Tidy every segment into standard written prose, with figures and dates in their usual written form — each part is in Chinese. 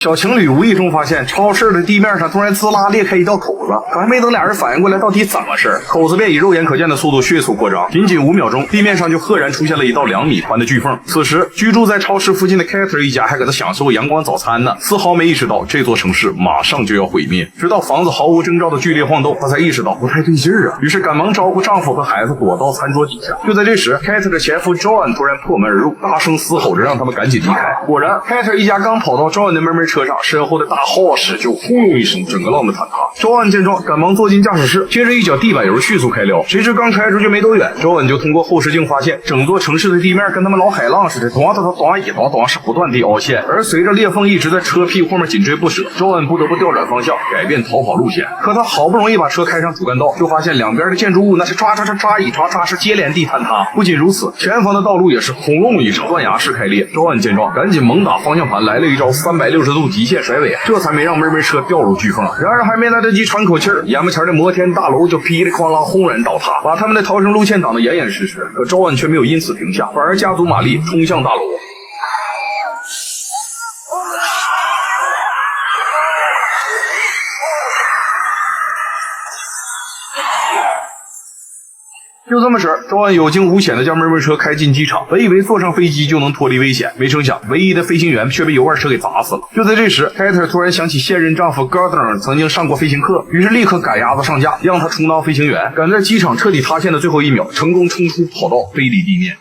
小情侣无意中发现超市的地面上突然滋啦裂开一道口子，可还没等俩人反应过来到底怎么事，口子便以肉眼可见的速度迅速扩张，仅仅5秒钟，地面上就赫然出现了一道2米宽的巨缝。此时，居住在超市附近的 Carter 一家还搁他享受阳光早餐呢，丝毫没意识到这座城市马上就要毁灭。直到房子毫无征兆的剧烈晃动，他才意识到不太对劲啊，于是赶忙招呼丈夫和孩子躲到餐桌底下。就在这时 ，Carter 的前夫 John 突然破门而入，大声嘶吼着让他们赶紧离开。果然 ，Carter 一家刚跑到 John 的门车上，身后的大 Horse 就呼隆一声，整个浪的坍塌。John 见状，赶忙坐进驾驶室，接着一脚地板油迅速开撩。谁知刚开出去没多远 ，John 就通过后视镜发现，整座城市的地面跟他们老海浪似的，咚咚咚一咚咚是不断地凹陷。而随着裂缝一直在车屁股后面紧追不舍 ，John 不得不调转方向，改变逃跑路线。可他好不容易把车开上主干道，就发现两边的建筑物那是唰是接连地坍塌。不仅如此，前方的道路也是轰隆一声断崖式开裂。John 见状，赶紧猛打方向盘，来了一招360度极限甩尾，这才没让妹车掉入巨缝。然而还没来得及喘口气儿，眼巴前的摩天大楼就噼里哐啷轰然倒塌，把他们的逃生路线挡得严严实实。可John却没有因此停下，反而加足马力冲向大楼。就这么使，John有惊无险地将妹车开进机场，本以为坐上飞机就能脱离危险，没成想唯一的飞行员却被油罐车给砸死了。就在这时 ，Carter 突然想起现任丈夫 Gardner 曾经上过飞行课，于是立刻赶鸭子上架，让他充当飞行员，赶在机场彻底塌陷的最后1秒，成功冲出跑道，飞离地面。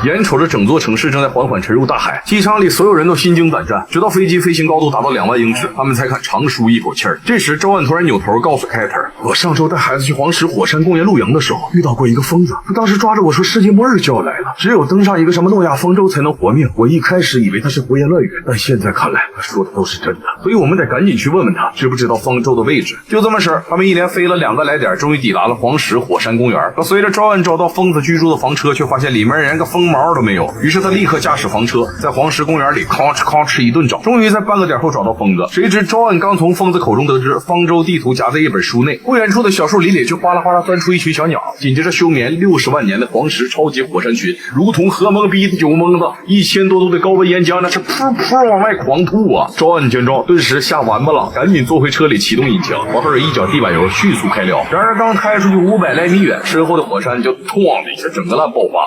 眼瞅着整座城市正在缓缓沉入大海，机场里所有人都心惊胆战，直到飞机飞行高度达到2万英尺，他们才肯长舒一口气儿。这时John突然扭头告诉 Carter， 我上周带孩子去黄石火山公园露营的时候遇到过一个疯子，他当时抓着我说世界末日就要来了，只有登上一个什么诺亚方舟才能活命。我一开始以为他是胡言乱语，但现在看来他说的都是真的，所以我们得赶紧去问问他知不知道方舟的位置。就这么使，他们一连飞了2个来点，终于抵达了黄石火山公园。可随着John找到疯子居住的房车，却发现里面连个疯毛都没有，于是他立刻驾驶房车在黄石公园里吭哧一顿找，终于在半个点后找到疯子。谁知 John 刚从疯子口中得知方舟地图夹在一本书内，不远处的小树林里却哗啦哗啦钻出一群小鸟，紧接着休眠60万年的黄石超级火山群如同河蒙逼的酒蒙子，1000多度的高温岩浆那是噗噗往外狂吐啊。John 见状顿时吓完巴了，赶紧坐回车里启动引擎，往后一脚地板油迅速开撩。然而刚开出去500来米远，身后的火山就哐的一下整个烂爆发。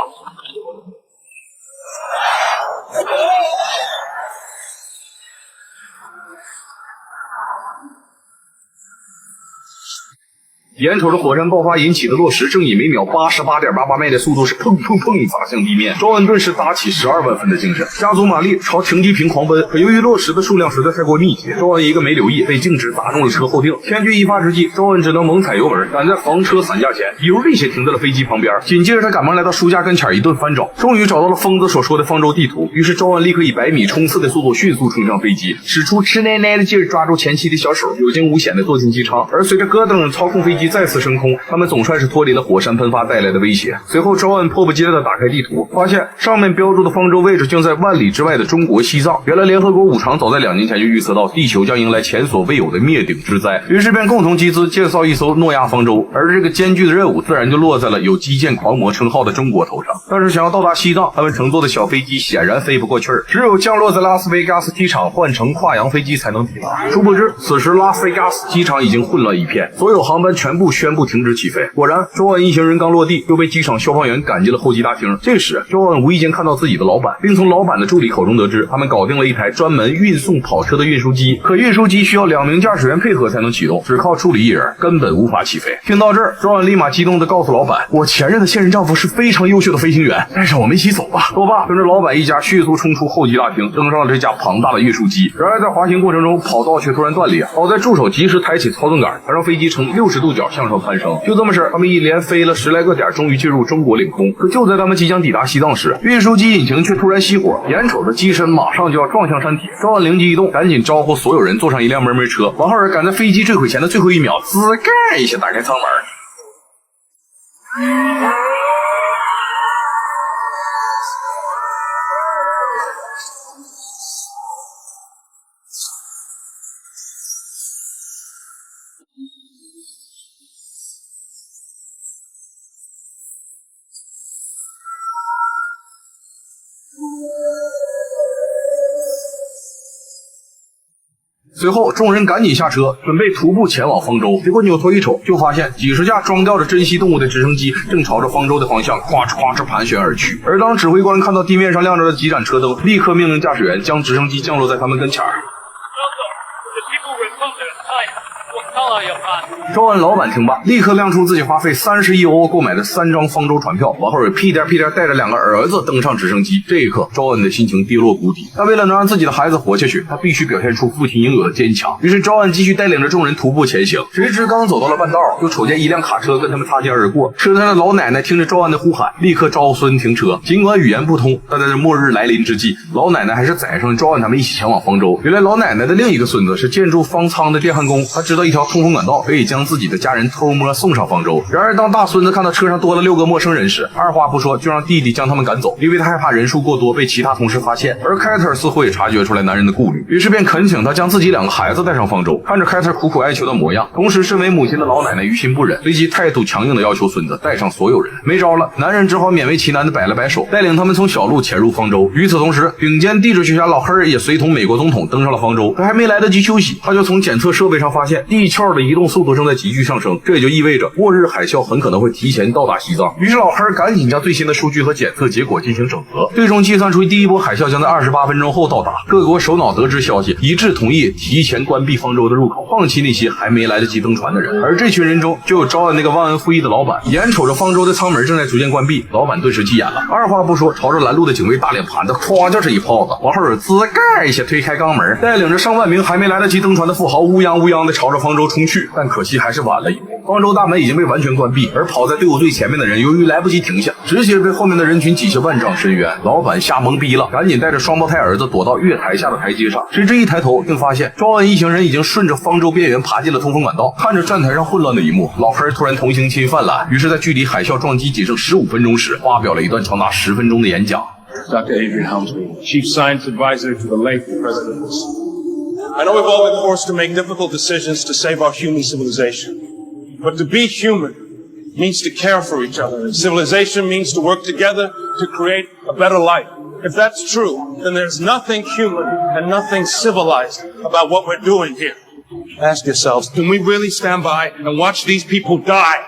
眼瞅着火山爆发引起的落石正以每秒88.88迈的速度是砰砸向地面，John顿时打起12万分的精神，加足马力朝停机坪狂奔。可由于落石的数量实在太过密集，John一个没留意被径直砸中了车后腚。千钧一发之际，John只能猛踩油门，赶在房车散架前一如力气停在了飞机旁边。紧接着他赶忙来到书架跟前一顿翻找，终于找到了疯子所说的方舟地图。于是John立刻以100米冲刺的速度迅速冲上飞机，使出吃奶奶的劲儿抓住前妻的小手，有惊无险地坐进机舱。而随着戈登操控飞机再次升空，他们总算是脱离了火山喷发带来的威胁。随后John迫不及待地打开地图，发现上面标注的方舟位置竟在万里之外的中国西藏。原来联合国五常早在2年前就预测到地球将迎来前所未有的灭顶之灾，于是便共同集资建造一艘诺亚方舟。而这个艰巨的任务自然就落在了有基建狂魔称号的中国头上。但是想要到达西藏，他们乘坐的小飞机显然飞不过去儿，只有降落在拉斯维加斯机场换乘跨洋飞机才能抵达。殊不知此时拉斯维加斯机场已经混乱一片，所有航班全部宣布停止起飞。果然John一行人刚落地就被机场消防员赶进了候机大厅。这时John无意间看到自己的老板，并从老板的助理口中得知他们搞定了一台专门运送跑车的运输机，可运输机需要2名驾驶员配合才能启动，只靠助理一人根本无法起飞。听到这儿John立马激动地告诉老板，我前任的现任丈夫是非常优秀的飞行员，带上我们一起走吧。说罢跟着老板一家迅速冲出候机大厅，登上了这架庞大的运输机。然而在滑行过程中跑道却突然断裂，好在助手及时抬起操纵杆，才让飞机呈60度角向上攀升。就这么事，他们一连飞了10来个点，终于进入中国领空。可就在他们即将抵达西藏时，运输机引擎却突然熄火，眼瞅着机身马上就要撞向山体。John灵机一动，赶紧招呼所有人坐上一辆妹车，王浩尔赶在飞机坠毁前的最后1秒，滋盖一下打开舱门。随后众人赶紧下车，准备徒步前往方舟。结果扭头一瞅，就发现几十架装吊着珍稀动物的直升机正朝着方舟的方向咵哧咵哧盘旋而去。而当指挥官看到地面上亮着的几盏车灯，立刻命令驾驶员将直升机降落在他们跟前儿。招安老板听罢，立刻亮出自己花费31欧购买的3张方舟船票，往后屁颠屁颠带着2个儿子登上直升机。这一刻，招安的心情跌落谷底。但为了能让自己的孩子活下去，他必须表现出父亲应有的坚强。于是招安继续带领着众人徒步前行。谁知刚走到了半道，就瞅见一辆卡车跟他们擦肩而过。车上的老奶奶听着招安的呼喊，立刻招孙停车。尽管语言不通，但在这末日来临之际，老奶奶还是载上招安他们一起前往方舟。原来老奶奶的另一个孙子是建筑方舱的电焊工，他知道一条通风管道可以将自己的家人偷摸送上方舟。然而当大孙子看到车上多了6个陌生人时，二话不说就让弟弟将他们赶走，因为他害怕人数过多被其他同事发现。而凯特似乎也察觉出来男人的顾虑，于是便恳请他将自己2个孩子带上方舟。看着凯特苦苦哀求的模样，同时身为母亲的老奶奶于心不忍，随即态度强硬的要求孙子带上所有人。没招了，男人只好勉为其难的摆了摆手，带领他们从小路潜入方舟。与此同时，顶尖地质学家老黑也随同美国总统登上了方舟。他还没来得及休息，他就从检测设备上发现地壳的移动速度正在急剧上升，这也就意味着末日海啸很可能会提前到达西藏。于是老黑赶紧将最新的数据和检测结果进行整合，最终计算出第一波海啸将在28分钟后到达。各国首脑得知消息，一致同意提前关闭方舟的入口，放弃那些还没来得及登船的人。而这群人中就有招安那个忘恩负义的老板。眼瞅着方舟的舱门正在逐渐关闭，老板顿时急眼了，二话不说朝着拦路的警卫大脸盘子唰就是一炮子，往后有滋盖一下推开肛门，带领着上万名还没来得及登船的富豪乌泱乌泱的朝着方舟冲去。但可惜还是晚了一步，方舟大门已经被完全关闭，而跑在队伍最前面的人由于来不及停下，直接被后面的人群挤下万丈深渊。老板吓懵逼了，赶紧带着双胞胎儿子躲到月台下的台阶上。谁知一抬头，竟发现招安一行人已经顺着方舟边缘爬进了通风管道。看着站台上混乱的一幕，老黑突然同情心泛滥，于是在距离海啸撞击仅剩15分钟时，发表了一段长达10分钟的演讲。Dr. Adrian Helmsley, Chief Science Advisor to the late President. I know we've all been forced to make difficult decisions to save our human civilization. But to be human means to care for each other, and civilization means to work together to create a better life. If that's true, then there's nothing human and nothing civilized about what we're doing here. Ask yourselves, can we really stand by and watch these people die?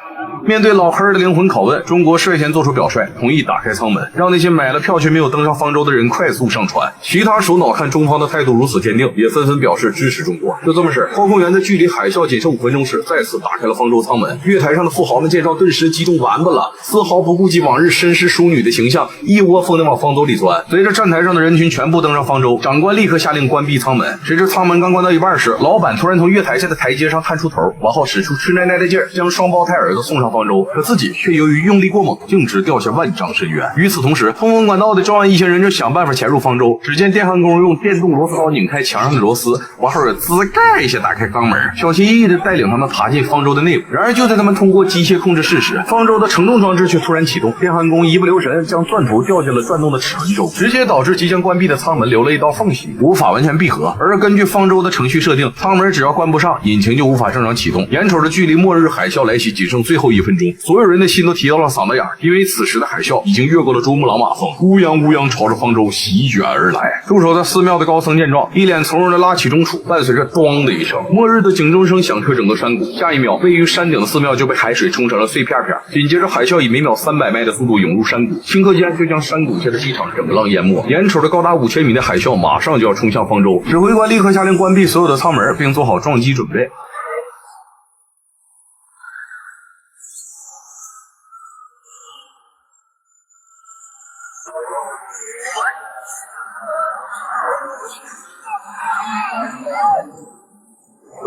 面对老黑的灵魂拷问，中国率先做出表率，同意打开舱门，让那些买了票却没有登上方舟的人快速上船。其他首脑看中方的态度如此坚定，也纷纷表示支持中国。就这么事，航空员在距离海啸仅剩5分钟时，再次打开了方舟舱门。月台上的富豪们见状，顿时激动完了，丝毫不顾及往日绅士淑女的形象，一窝蜂地往方舟里钻。随着站台上的人群全部登上方舟，长官立刻下令关闭舱门。谁知舱门刚关到一半时，老板突然从月台下的台阶上探出头，往后使出吃奶奶的劲儿，将双胞胎儿子送上方舟，可自己却由于用力过猛，径直掉下万丈深渊。与此同时，通风管道的招安一行人就想办法潜入方舟。只见电焊工用电动螺丝刀拧开墙上的螺丝，往后滋盖一下打开肛门，小心翼翼地带领他们爬进方舟的内部。然而就在他们通过机械控制室时，方舟的承重装置却突然启动，电焊工一不留神将钻头掉进了转动的齿轮中，直接导致即将关闭的舱门留了一道缝隙，无法完全闭合。而根据方舟的程序设定，舱门只要关不上，引擎就无法正常启动。眼瞅着距离末日海啸来袭仅剩最后1分钟，所有人的心都提到了嗓子眼，因为此时的海啸已经越过了珠穆朗玛峰，乌泱乌泱朝着方舟席卷而来。驻守在寺庙的高僧见状，一脸从容的拉起中杵，伴随着咣的一声，末日的警钟声响彻整个山谷。下一秒，位于山顶的寺庙就被海水冲成了碎片片。紧接着，海啸以每秒300迈的速度涌入山谷，顷刻间就将山谷下的机场整个浪淹没。眼瞅着高达5000米的海啸马上就要冲向方舟，指挥官立刻下令关闭所有的舱门，并做好撞击准备。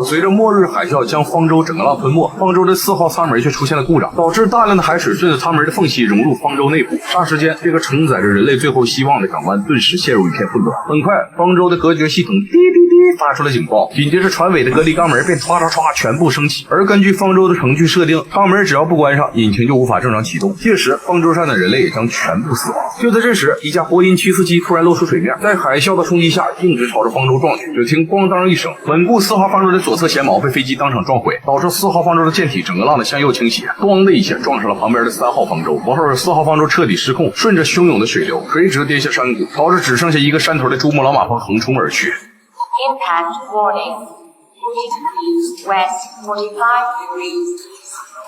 随着末日海啸将方舟整个浪吞没，方舟的4号舱门却出现了故障，导致大量的海水顺着舱门的缝隙融入方舟内部。霎时间，这个承载着人类最后希望的港湾顿时陷入一片混乱。很快，方舟的隔绝系统滴滴滴发出了警报，紧接着船尾的隔离肛门便唰唰唰全部升起。而根据方舟的程序设定，舱门只要不关上，引擎就无法正常启动，届时方舟上的人类也将全部死亡。就在这时，一架波音747突然露出水面，在海啸的冲击下径直朝着方舟撞去。只听咣当一声，稳固4号方舟的左侧舷锚被飞机当场撞毁，导致4号方舟的舰体整个浪的向右倾斜，咣的一下撞上了旁边的3号方舟。往后4号方舟彻底失控，顺着汹涌的水流垂直跌下山谷，朝着只剩下一个山头的珠穆朗玛峰横冲而去。Impact warning. degrees west, 45 degrees.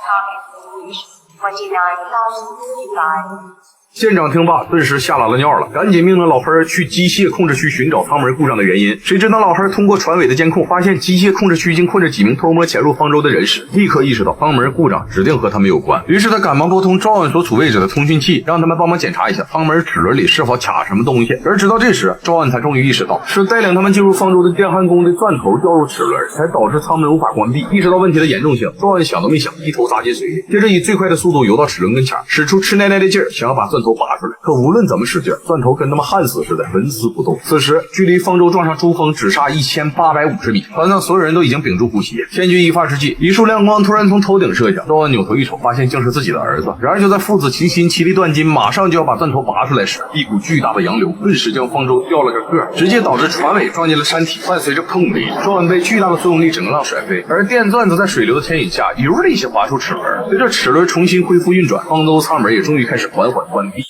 Target reach 29,055. 舰长听罢，顿时吓拉了尿了，赶紧命令老黑去机械控制区寻找舱门故障的原因。谁知道老黑通过船尾的监控，发现机械控制区已经困着几名偷摸潜入方舟的人士，立刻意识到舱门故障指定和他们有关。于是他赶忙拨通赵恩所处位置的通讯器，让他们帮忙检查一下舱门齿轮里是否卡什么东西。而直到这时，赵恩才终于意识到，是带领他们进入方舟的电焊工的钻头掉入齿轮，才导致舱门无法关闭。意识到问题的严重性，赵恩想都没想，一头扎进水里，接着以最快的速度游到齿轮跟前，使出吃奶奶的劲儿，想要把钻头拔出来。可无论怎么使劲，钻头跟他们焊死似的，纹丝不动。此时距离方舟撞上珠峰只差1850米，船上所有人都已经屏住呼吸。千钧一发之际，一束亮光突然从头顶射下，赵恩扭头一瞅，发现竟是自己的儿子。然而就在父子齐心，其利断金，马上就要把钻头拔出来时，一股巨大的洋流顿时将方舟掉了个个，直接导致船尾撞进了山体，伴随着砰的一声，赵恩被巨大的作用力整个浪甩飞，而电钻则在水流的牵引下油的一些滑出齿轮。随着齿轮重新恢复运转，方舟舱门也终于开始缓缓关闭。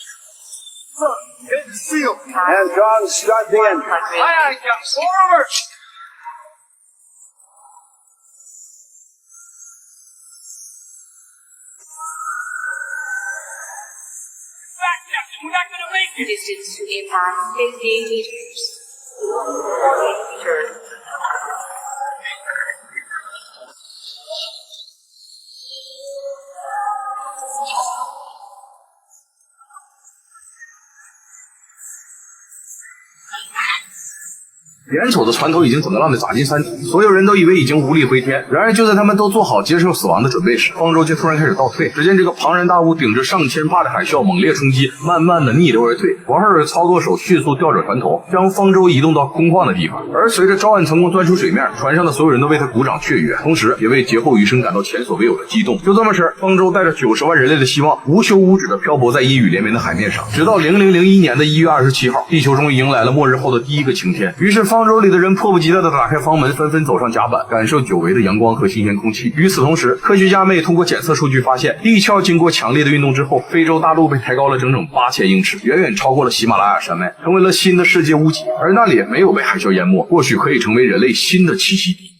And John, start the engine. Aye, aye, Captain. Forward! Back, Captain. We're not going to make it. Distance to impact 58 meters. 48 meters. 眼瞅着船头已经整个浪的砸进山体，所有人都以为已经无力回天。然而就在他们都做好接受死亡的准备时，方舟却突然开始倒退。只见这个庞然大物顶着上千帕的海啸猛烈冲击，慢慢的逆流而退。王二操作手迅速调转船头，将方舟移动到空旷的地方。而随着赵恩成功钻出水面，船上的所有人都为他鼓掌雀跃，同时也为劫后余生感到前所未有的激动。就这么时，方舟带着90万人类的希望，无休无止的漂泊在阴雨连绵的海面上，直到0001年的1月27号，地球终于迎来了末日后的第一个晴天。于是方舟里的人迫不及待地打开房门，纷纷走上甲板，感受久违的阳光和新鲜空气。与此同时，科学家们也通过检测数据发现，地壳经过强烈的运动之后，非洲大陆被抬高了整整8000英尺，远远超过了喜马拉雅山脉，成为了新的世界屋脊。而那里没有被海啸淹没，或许可以成为人类新的栖息地。